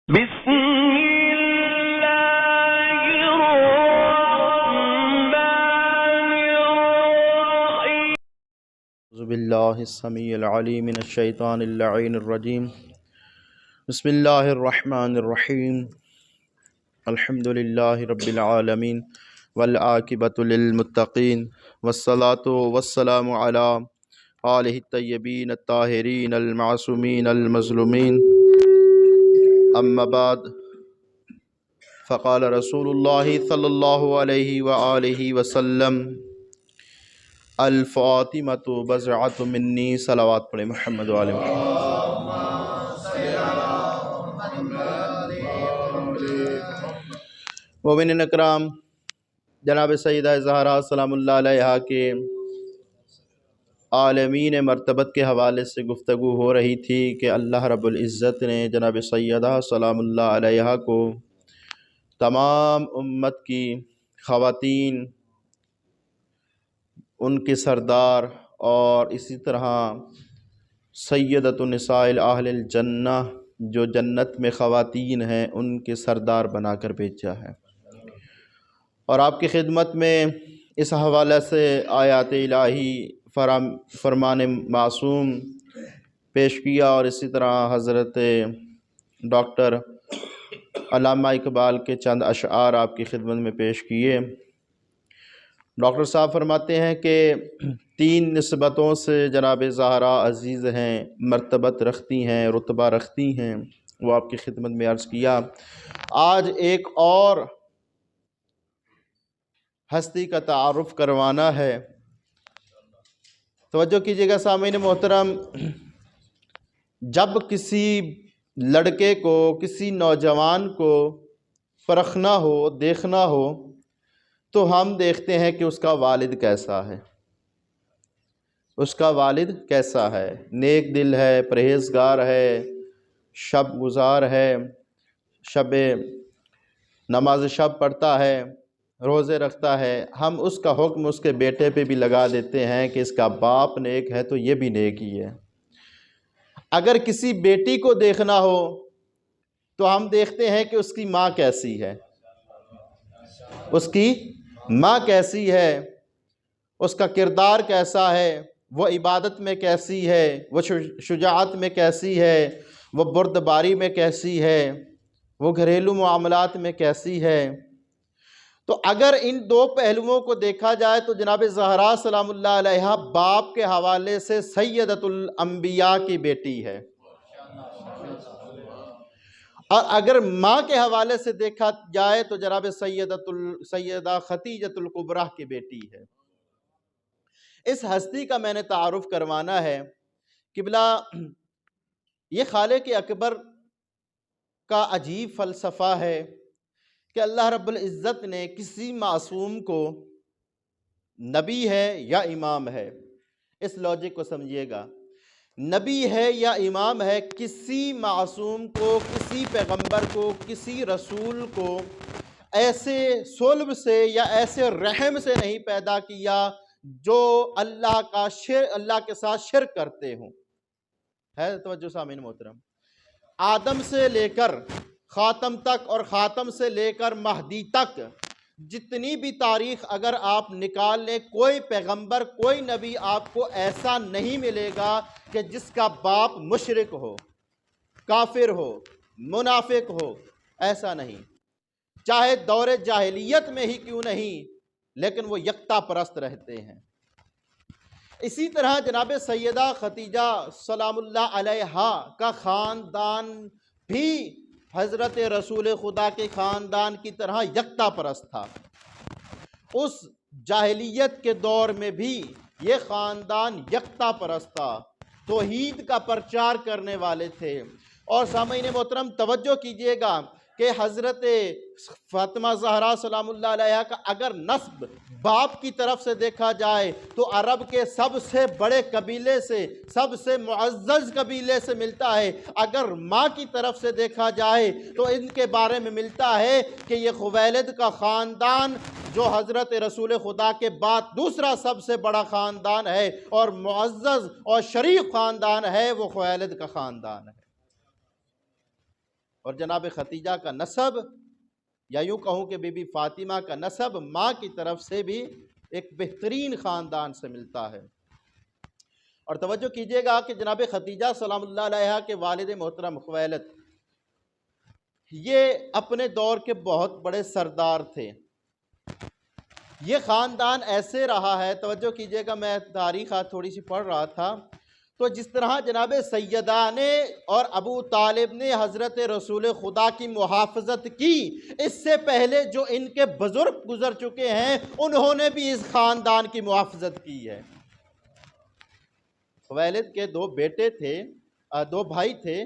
بسم اللہ الرحمن الرحیم اعوذ باللہ السمیع العلیم من الشیطان اللعین الرجیم بسم اللہ الرحمن الرحیم الحمد للہ رب العالمین والعاقبۃ للمتقین والصلاة والسلام علی آلہ الطیبین الطاہرین المعصومین المظلومین اما بعد فقال رسول اللہ صلی اللہ علیہ وآلہ وسلم الفاطمۃ بضعۃ منی صلوات پڑھیں محمد وآل محمد۔ مومنین اکرام، جناب سیدہ زہرا سلام اللہ علیہا کے عالمین مرتبت کے حوالے سے گفتگو ہو رہی تھی کہ اللہ رب العزت نے جناب سیدہ سلام اللہ علیہا کو تمام امت کی خواتین، ان کے سردار اور اسی طرح سیدۃ النساء اہل الجنہ، جو جنت میں خواتین ہیں، ان کے سردار بنا کر بھیجا ہے۔ اور آپ کی خدمت میں اس حوالے سے آیات الہی فرمان معصوم پیش کیا، اور اسی طرح حضرت ڈاکٹر علامہ اقبال کے چند اشعار آپ کی خدمت میں پیش کیے۔ ڈاکٹر صاحب فرماتے ہیں کہ 3 نسبتوں سے جناب زہرا عزیز ہیں، مرتبت رکھتی ہیں، رتبہ رکھتی ہیں، وہ آپ کی خدمت میں عرض کیا۔ آج ایک اور ہستی کا تعارف کروانا ہے۔ توجہ کیجیے گا سامعین محترم، جب کسی لڑکے کو، کسی نوجوان کو پرکھنا ہو، دیکھنا ہو، تو ہم دیکھتے ہیں کہ اس کا والد کیسا ہے، اس کا والد کیسا ہے، نیک دل ہے، پرہیزگار ہے، شب گزار ہے، نماز شب پڑھتا ہے، روزے رکھتا ہے۔ ہم اس کا حکم اس کے بیٹے پہ بھی لگا دیتے ہیں کہ اس کا باپ نیک ہے تو یہ بھی نیک ہی ہے۔ اگر کسی بیٹی کو دیکھنا ہو تو ہم دیکھتے ہیں کہ اس کی ماں کیسی ہے، اس کی ماں کیسی ہے، اس کا کردار کیسا ہے، وہ عبادت میں کیسی ہے، وہ شجاعت میں کیسی ہے، وہ بردباری میں کیسی ہے، وہ گھریلو معاملات میں کیسی ہے۔ تو اگر ان 2 پہلوؤں کو دیکھا جائے تو جناب زہرا سلام اللہ علیہا باپ کے حوالے سے سیدۃ الانبیاء کی بیٹی ہے، اور اگر ماں کے حوالے سے دیکھا جائے تو جناب سیدہ خدیجۃ الکبریٰ کی بیٹی ہے۔ اس ہستی کا میں نے تعارف کروانا ہے۔ قبلہ، یہ خالق اکبر کا عجیب فلسفہ ہے کہ اللہ رب العزت نے کسی معصوم کو، نبی ہے یا امام ہے، اس لاجک کو سمجھیے گا، نبی ہے یا امام ہے، کسی معصوم کو، کسی پیغمبر کو، کسی رسول کو ایسے صلب سے یا ایسے رحم سے نہیں پیدا کیا جو اللہ کے ساتھ شرک کرتے ہوں۔ ہے توجہ سامعین محترم، آدم سے لے کر خاتم تک اور خاتم سے لے کر مہدی تک جتنی بھی تاریخ اگر آپ نکال لیں، کوئی پیغمبر، کوئی نبی آپ کو ایسا نہیں ملے گا کہ جس کا باپ مشرک ہو، کافر ہو، منافق ہو، ایسا نہیں، چاہے دور جاہلیت میں ہی کیوں نہیں، لیکن وہ یکتا پرست رہتے ہیں۔ اسی طرح جناب سیدہ خدیجہ سلام اللہ علیہا کا خاندان بھی حضرت رسول خدا کے خاندان کی طرح یکتا پرست تھا۔ اس جاہلیت کے دور میں بھی یہ خاندان یکتا پرست تھا، توحید کا پرچار کرنے والے تھے۔ اور سامعین محترم توجہ کیجئے گا کہ حضرت فاطمہ زہرا سلام اللہ علیہا کا اگر نسب باپ کی طرف سے دیکھا جائے تو عرب کے سب سے بڑے قبیلے سے، سب سے معزز قبیلے سے ملتا ہے۔ اگر ماں کی طرف سے دیکھا جائے تو ان کے بارے میں ملتا ہے کہ یہ خویلد کا خاندان، جو حضرت رسول خدا کے بعد دوسرا سب سے بڑا خاندان ہے اور معزز اور شریف خاندان ہے، وہ خویلد کا خاندان ہے۔ اور جناب خدیجہ کا نسب، یا یوں کہوں کہ بی بی فاطمہ کا نسب ماں کی طرف سے بھی ایک بہترین خاندان سے ملتا ہے۔ اور توجہ کیجئے گا کہ جناب خدیجہ سلام اللہ علیہا کے والد محترم خویلد یہ اپنے دور کے بہت بڑے سردار تھے۔ یہ خاندان ایسے رہا ہے، توجہ کیجئے گا، میں تاریخ آج تھوڑی سی پڑھ رہا تھا، تو جس طرح جناب سیدہ نے اور ابو طالب نے حضرت رسول خدا کی محافظت کی، اس سے پہلے جو ان کے بزرگ گزر چکے ہیں انہوں نے بھی اس خاندان کی محافظت کی ہے۔ خویلد کے دو بیٹے تھے، دو بھائی تھے،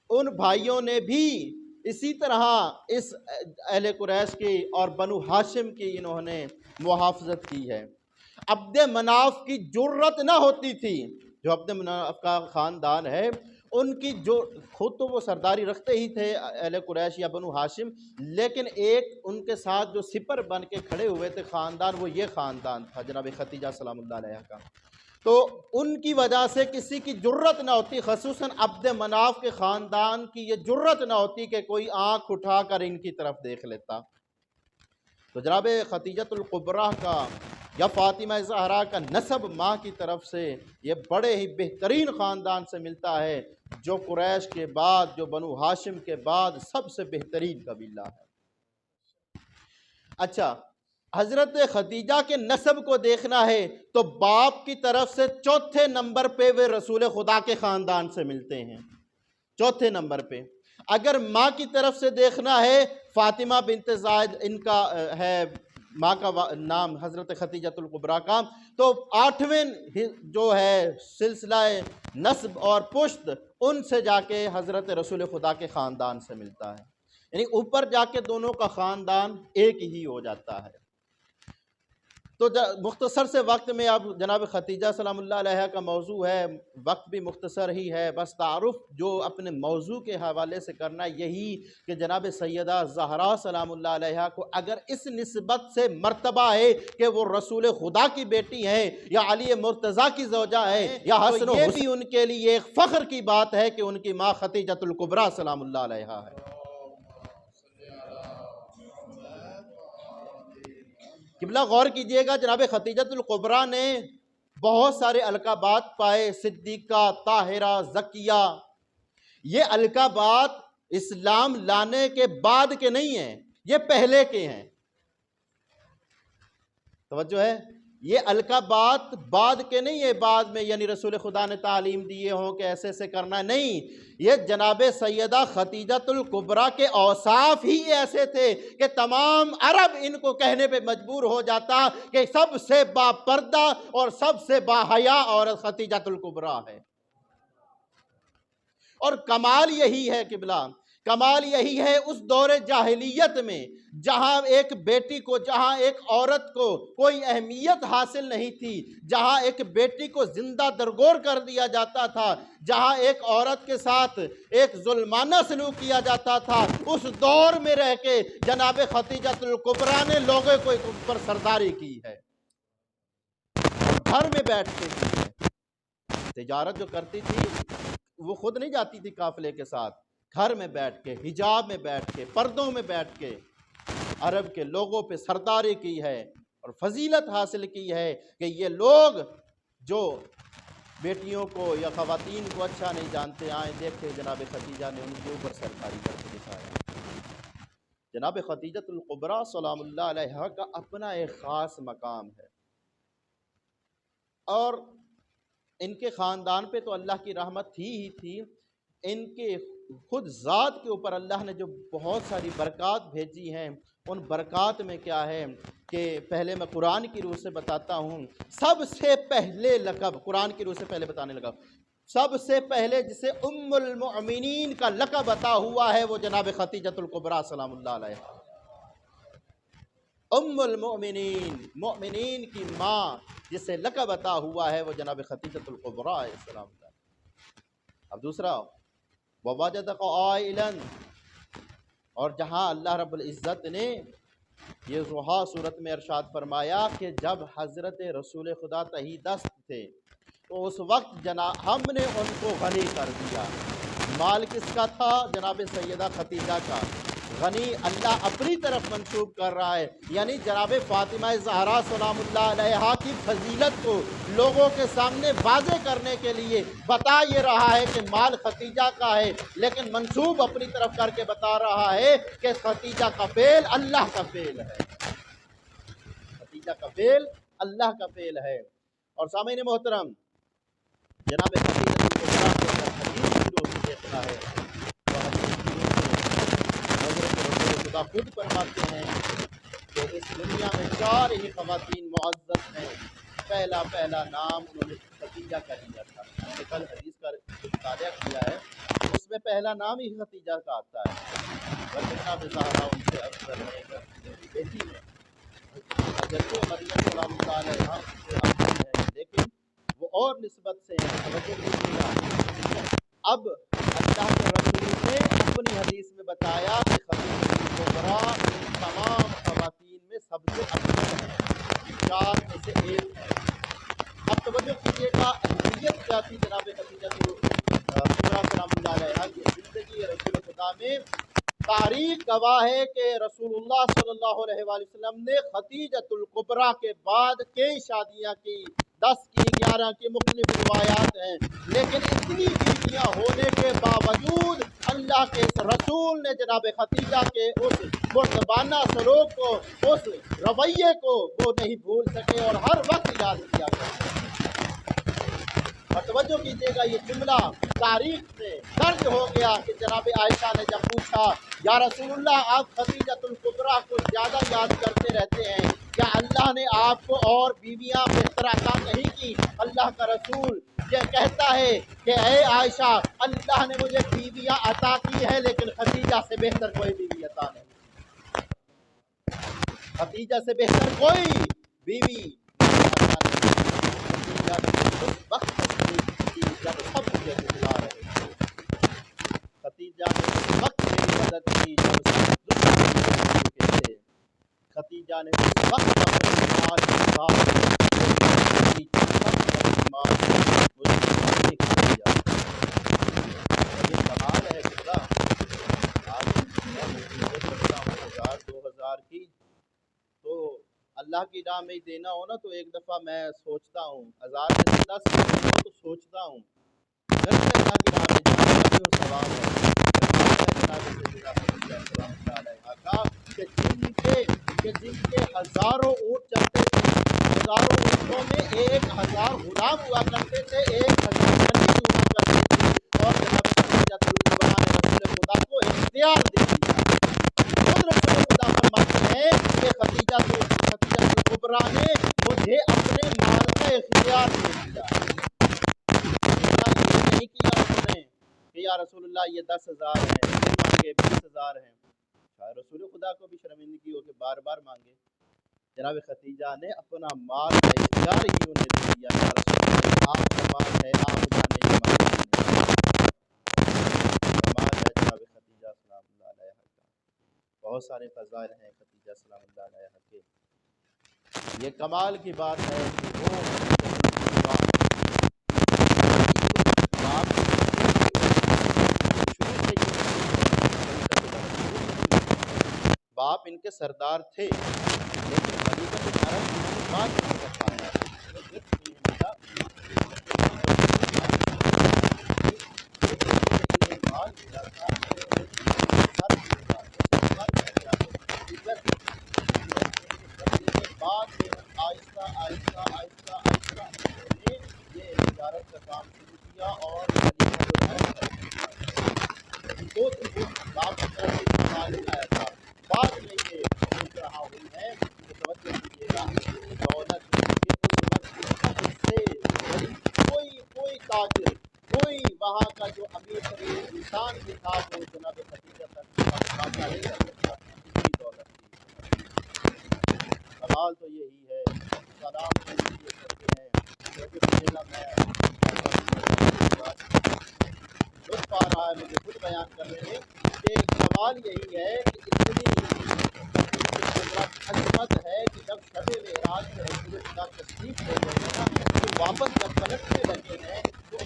ان بھائیوں نے بھی اسی طرح اس اہل قریش کی اور بنو ہاشم کی انہوں نے محافظت کی ہے۔ عبد مناف کی جرت نہ ہوتی تھی، جو عبد مناف کا خاندان ہے ان کی جو خود تو وہ سرداری رکھتے ہی تھے اہل قریش یا بنو ہاشم، لیکن ایک ان کے ساتھ جو سپر بن کے کھڑے ہوئے تھے خاندان، وہ یہ خاندان تھا جناب خدیجہ سلام اللہ علیہ کا۔ تو ان کی وجہ سے کسی کی جرت نہ ہوتی، خصوصاً عبد مناف کے خاندان کی یہ جرت نہ ہوتی کہ کوئی آنکھ اٹھا کر ان کی طرف دیکھ لیتا۔ تو جناب خدیجۃ الکبریٰ کا یا فاطمہ زہرا کا نسب ماں کی طرف سے یہ بڑے ہی بہترین خاندان سے ملتا ہے، جو قریش کے بعد، جو بنو ہاشم کے بعد سب سے بہترین قبیلہ ہے۔ اچھا، حضرت خدیجہ کے نسب کو دیکھنا ہے تو باپ کی طرف سے چوتھے نمبر پہ وہ رسول خدا کے خاندان سے ملتے ہیں، چوتھے نمبر پہ۔ اگر ماں کی طرف سے دیکھنا ہے، فاطمہ بنت زائد ان کا ہے ماں کا نام، حضرت خدیجۃ الکبریٰ کا، تو 8ویں جو ہے سلسلہ نسب اور پشت ان سے جا کے حضرت رسول خدا کے خاندان سے ملتا ہے، یعنی اوپر جا کے دونوں کا خاندان ایک ہی ہو جاتا ہے۔ تو مختصر سے وقت میں اب جناب خدیجہ سلام اللہ علیہ کا موضوع ہے، وقت بھی مختصر ہی ہے، بس تعارف جو اپنے موضوع کے حوالے سے کرنا یہی کہ جناب سیدہ زہرا سلام اللہ علیہ کو اگر اس نسبت سے مرتبہ ہے کہ وہ رسول خدا کی بیٹی ہیں یا علی مرتضیٰ کی زوجہ ہے یا حسن، یہ بھی ان کے لیے ایک فخر کی بات ہے کہ ان کی ماں خدیجۃ الکبریٰ سلام اللہ علیہ ہے۔ قبلہ غور کیجئے گا، جناب خدیجۃ الکبریٰ نے بہت سارے القابات پائے، صدیقہ، طاہرہ، زکیہ۔ یہ القابات اسلام لانے کے بعد کے نہیں ہیں، یہ پہلے کے ہیں، توجہ ہے، یہ القابات بعد کے نہیں ہے، بعد میں یعنی رسول خدا نے تعلیم دیے ہوں کہ ایسے ایسے کرنا، نہیں، یہ جناب سیدہ خدیجۃ الکبریٰ کے اوصاف ہی ایسے تھے کہ تمام عرب ان کو کہنے پہ مجبور ہو جاتا کہ سب سے با پردہ اور سب سے با حیا عورت خدیجۃ الکبریٰ ہے۔ اور کمال یہی ہے قبلہ، کمال یہی ہے اس دور جاہلیت میں جہاں ایک بیٹی کو، جہاں ایک عورت کو کوئی اہمیت حاصل نہیں تھی، جہاں ایک بیٹی کو زندہ درگور کر دیا جاتا تھا، جہاں ایک عورت کے ساتھ ایک ظلمانہ سلوک کیا جاتا تھا، اس دور میں رہ کے جناب خدیجۃ الکبریٰ نے لوگوں کو اوپر سرداری کی ہے، گھر میں بیٹھ کے کی ہے۔ تجارت جو کرتی تھی وہ خود نہیں جاتی تھی قافلے کے ساتھ، گھر میں بیٹھ کے، حجاب میں بیٹھ کے، پردوں میں بیٹھ کے عرب کے لوگوں پہ سرداری کی ہے اور فضیلت حاصل کی ہے کہ یہ لوگ جو بیٹیوں کو یا خواتین کو اچھا نہیں جانتے، آئیں دیکھیں جناب خدیجہ نے ان کے اوپر سرداری کر کے دکھایا۔ جناب خدیجۃ الکبریٰ سلام اللہ علیہ کا اپنا ایک خاص مقام ہے، اور ان کے خاندان پہ تو اللہ کی رحمت تھی ہی تھی، ان کے خود ذات کے اوپر اللہ نے جو بہت ساری برکات بھیجی ہیں، ان برکات میں کیا ہے کہ پہلے میں قرآن کی روح سے بتاتا ہوں۔ سب سے پہلے لقب، قرآن کی روح سے پہلے بتانے لگا، سب سے پہلے جسے ام المؤمنین کا لقب عطا ہوا ہے وہ جناب خدیجۃ الکبریٰ سلام اللہ علیہ۔ ام المؤمنین، مؤمنین کی ماں جسے لقب عطا ہوا ہے وہ جناب خدیجۃ الکبریٰ سلام اللہ۔ اب دوسرا، وَوَجَدَكَ عَائِلًا، اور جہاں اللہ رب العزت نے یہ ضحیٰ صورت میں ارشاد فرمایا کہ جب حضرت رسول خدا تہی دست تھے تو اس وقت ہم نے ان کو غنی کر دیا، مال کس کا تھا؟ جناب سیدہ خدیجہ کا۔ غنی اللہ اپنی طرف منسوب کر رہا ہے، یعنی جناب فاطمہ زہرا سلام اللہ علیہا کی فضیلت کو لوگوں کے سامنے واضح کرنے کے لیے بتا یہ رہا ہے کہ مال خدیجہ کا ہے، لیکن منسوب اپنی طرف کر کے بتا رہا ہے کہ خدیجہ کا فعل اللہ کا فعل ہے، خدیجہ کا فعل اللہ کا فعل ہے۔ اور سامعین محترم، جناب خدیجہ الکبریٰ کو اگر حدیث کی روح سے دیکھنا ہے تو حدیث کی روح سے حضرت رسول خدا خود فرماتے ہیں کہ اس دنیا میں 4 ہی خواتین معزز ہیں، پہلا نام انہوں نے خدیجہ کا لیا تھا۔ میں نے کل حدیث کا مطالعہ کیا ہے، اس میں پہلا نام ہی خدیجہ کا آتا ہے، بلکہ جناب زہرا ان سے افضل ہے، ان کی بیٹی ہے حضرت مریم سلام اللہ علیہا ان سے افضل ہے، لیکن وہ اور نسبت سے ہیں۔ توجہ کیجیے گا، اب اللہ کے رسول نے اپنی حدیث میں بتایا کہ خدیجہ الکبریٰ تمام خواتین میں سب سے افضل ہے، 4 میں سے 1 ہے۔ اب توجہ کیجیے گا، اہمیت کیا تھی جناب خدیجہ الکبریٰ سلام اللہ علیہا کی زندگی رسول خدا میں؟ تاریخ گواہ ہے کہ رسول اللہ صلی اللہ علیہ وآلہ وسلم نے خدیجہ الکبریٰ کے بعد کئی شادیاں کی، 10 کی 11 کی مختلف روایات ہیں، لیکن اتنی بیویاں ہونے کے باوجود اللہ کے اس رسول نے جناب خدیجہ کے اس مردبانہ سلوک کو، اس رویے کو وہ نہیں بھول سکے اور ہر وقت یاد کیا کرتے۔ اور توجہ کیجیے گا، یہ جملہ تاریخ میں درج ہو گیا کہ جناب عائشہ نے جب پوچھا یا رسول اللہ آپ خدیجہ الکبریٰ کو زیادہ یاد کرتے رہتے ہیں، کیا اللہ نے آپ کو اور بیویاں بہتر عطا نہیں کی؟ اللہ کا رسول یہ کہتا ہے کہ اے عائشہ، اللہ نے مجھے بیویاں عطا کی ہے لیکن خدیجہ سے بہتر کوئی بیوی عطا نہیں، خدیجہ سے بہتر کوئی بیوی اس وقت جب سب مجھے بلا رہے تھے، خدیجہ نے اس وقت میری مدد کی جب سب چکے تھے، خدیجہ نے اس وقت اپنے مال کے ساتھ یہ کمال ہے خدا۔ آج 1000 کی تو اللہ کی راہ میں دینا ہو نا تو ایک دفعہ میں سوچتا ہوں 1000 میں سے 10 تو سوچتا ہوں گھر سے اللہ کی راہ میں جانا جو ثواب ہے کہ جن کے ہزاروں اونٹ چلتے تھے، ہزاروں اونٹوں میں 1000 غلام ہوا کرتے تھے، 1000 غنی ہوا کرتے تھے، اور جناب خدیجہ الکبریٰ نے رسول خدا کو اختیار دے دیا۔ خود رسول خدا فرماتے ہیں کہ خدیجہ الکبریٰ نے مجھے اپنے مال کا اختیار دے دیا۔ نہیں کیا انہوں نے کہ یا رسول اللہ یہ 10,000 ہے، یہ 20,000 ہیں، شاید رسول خدا کو بھی شرمندگی ہو کہ بار بار مانگے۔ جناب خدیجہ نے اپنا مال کا اختیار ہی انہیں دے دیا، یا رسول اللہ آپ کا مال ہے، آپ جانے کے مال ہے جناب خدیجہ سلام اللہ علیہ کا۔ بہت سارے فضائل ہیں خدیجہ سلام اللہ علیہ کے، یہ کمال کی بات ہے کہ وہ باپ ان کے سردار تھے، لیکن خلیفۃ العرب انہوں نے بات نہیں کر پایا۔ بعد میں آہستہ آہستہ نے یہ تجارت کا کام شروع کیا اور خلیفۃ العرب کو باپ کی طرف سے استعمال آیا تھا۔ بعد میں یہ سوچ رہا ہوئی ہے کہ توجہ کیجیے گا، دولت سے کوئی تاجر، کوئی وہاں کا جو امیر ترین انسان بھی تھا وہ جناب خدیجہ تک پہنچا نہیں کر سکتا، اتنی دولت تھی۔ سوال تو یہی ہے، سلام کرتے ہیں لطف آ رہا ہے مجھے خود بیان کرنے میں کہ سوال یہی ہے کہ اتنی عظمت ہے کہ جب شب معراج میں رسول خدا تشریف لے گئے نا تو واپس جب پلٹنے لگے ہیں تو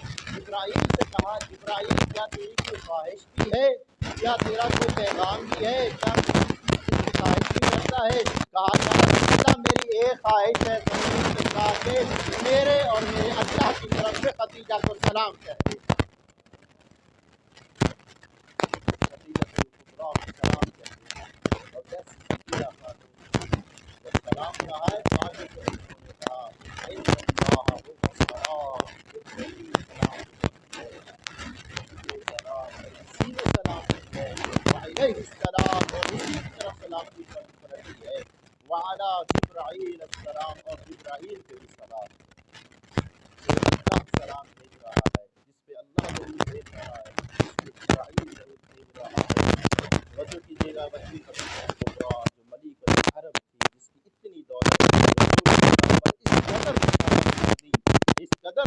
جبرائیل سے کہا جبرائیل کیا تیری کوئی خواہش بھی ہے، کیا تیرا کوئی پیغام بھی ہے، کیا کوئی خواہش بھی کرتا ہے؟ کہا یا رسول اللہ میری ایک خواہش ہے، زمین سے کہا کہ میرے اور میرے اللہ کی طرف سے خدیجہ کو سلام کہہ دے۔ خدیجہ کو سلام کہہ دے اور جیسے خدیجہ خاتون جب سلام کہا ہے تو آگے سے انہوں نے کہا ان اللہ و السلام، سلام ہے وعلیہ السلام، اور اسی کی طرف سلامتی پرتی ہے، وعلی جبرائیل السلام، اور جبرائیل کے بھی سلام ہے۔ اللہ سلام بھیج رہا ہے، جس پہ اللہ درود بھیج رہا ہے، جس پہ جبرائیل درود بھیج رہا ہے۔ وضو کیجیے گا وضو کبرا جو ملک العرب تھی، جس کی اتنی دولت تھی، اس قدر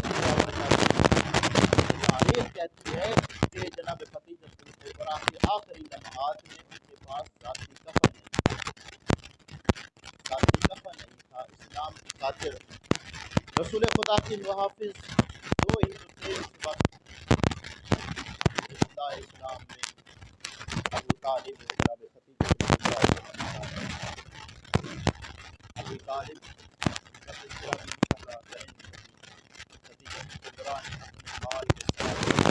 تاریخ کہتی ہے کہ جناب خدیجہ الکبریٰ کے آخری لمحات میں ان کے پاس ذاتی کفن نہیں تھا، اسلام کی خاطر رسول خدا کے محافظ دو ہی تو تھے اس وقت اسلام میں، ابو طالب جناب خدیجہ الکبریٰ، ابو طالب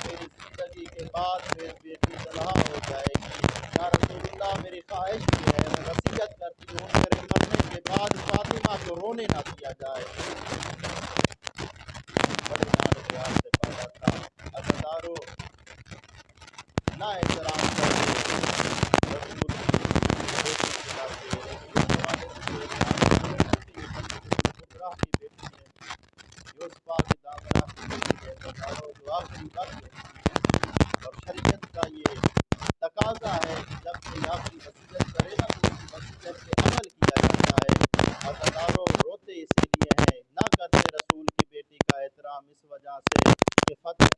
میری زندگی کے بعد میری بیٹی طلحہ ہو جائے گی، یا رسول اللہ میری خواہش بھی ہے، میں وصیت کرتی ہوں میرے مرنے کے بعد فاطمہ کو رونے نہ دیا جائے۔ بڑے نال پیار سے پیدا تھا، عزادارو نا احترام کرتے رسول کی بیٹی ہے، یوسفہ کی دامنہ کی بیٹی ہے، جو آخری وقت اور شریعت کا یہ تقاضا ہے کہ جب کوئی آپ کی وصیت کرے نا تو اس وصیت پہ عمل کیا جاتا ہے۔ عزادارو روتے اسی لیے ہیں، نہ کرتے رسول کی بیٹی کا احترام اس وجہ سے کہ فتح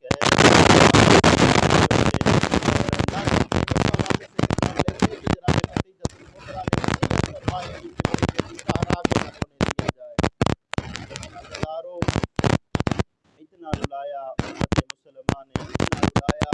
اتنا رلایا امت مسلمہ نے، اتنا رلایا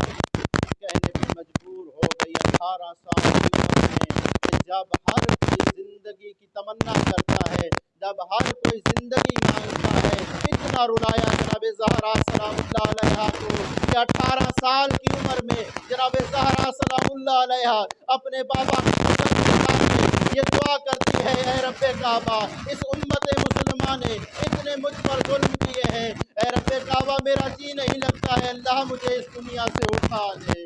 کہنے پہ مجبور ہو گئی 18 سال کی عمر میں کہ جب ہر کوئی زندگی کی تمنا کرتا ہے، جب ہر کوئی زندگی مانگتا ہے، اتنا رلایا جناب زہرا سلام اللہ علیہا کو کہ 18 سال کی عمر میں جناب زہرا سلام اللہ علیہا اپنے بابا محمد کے سامنے یہ دعا کرتی ہے، اے رب کعبہ اس امت مسلمہ نے اتنے مجھ پر ظلم کیے ہیں، اے رب کعبہ میرا جی نہیں لگتا ہے، اللہ مجھے اس دنیا سے اٹھا دے۔